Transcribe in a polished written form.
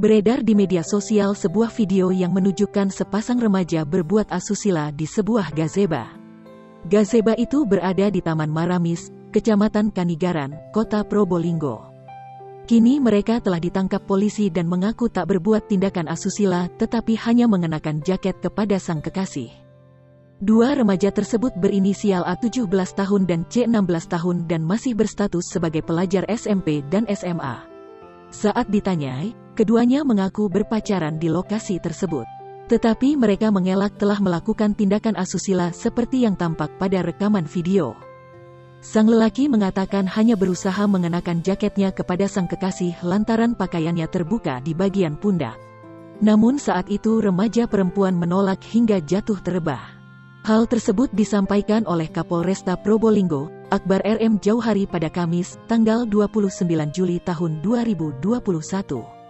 Beredar di media sosial sebuah video yang menunjukkan sepasang remaja berbuat asusila di sebuah gazebo. Gazebo itu berada di Taman Maramis, Kecamatan Kanigaran, Kota Probolinggo. Kini mereka telah ditangkap polisi dan mengaku tak berbuat tindakan asusila tetapi hanya mengenakan jaket kepada sang kekasih. Dua remaja tersebut berinisial A 17 tahun dan C 16 tahun dan masih berstatus sebagai pelajar SMP dan SMA. Saat ditanyai, keduanya mengaku berpacaran di lokasi tersebut. Tetapi mereka mengelak telah melakukan tindakan asusila seperti yang tampak pada rekaman video. Sang lelaki mengatakan hanya berusaha mengenakan jaketnya kepada sang kekasih lantaran pakaiannya terbuka di bagian pundak. Namun saat itu remaja perempuan menolak hingga jatuh terebah. Hal tersebut disampaikan oleh Kapolresta Probolinggo, Akbar RM Jauhari pada Kamis, tanggal 29 Juli tahun 2021.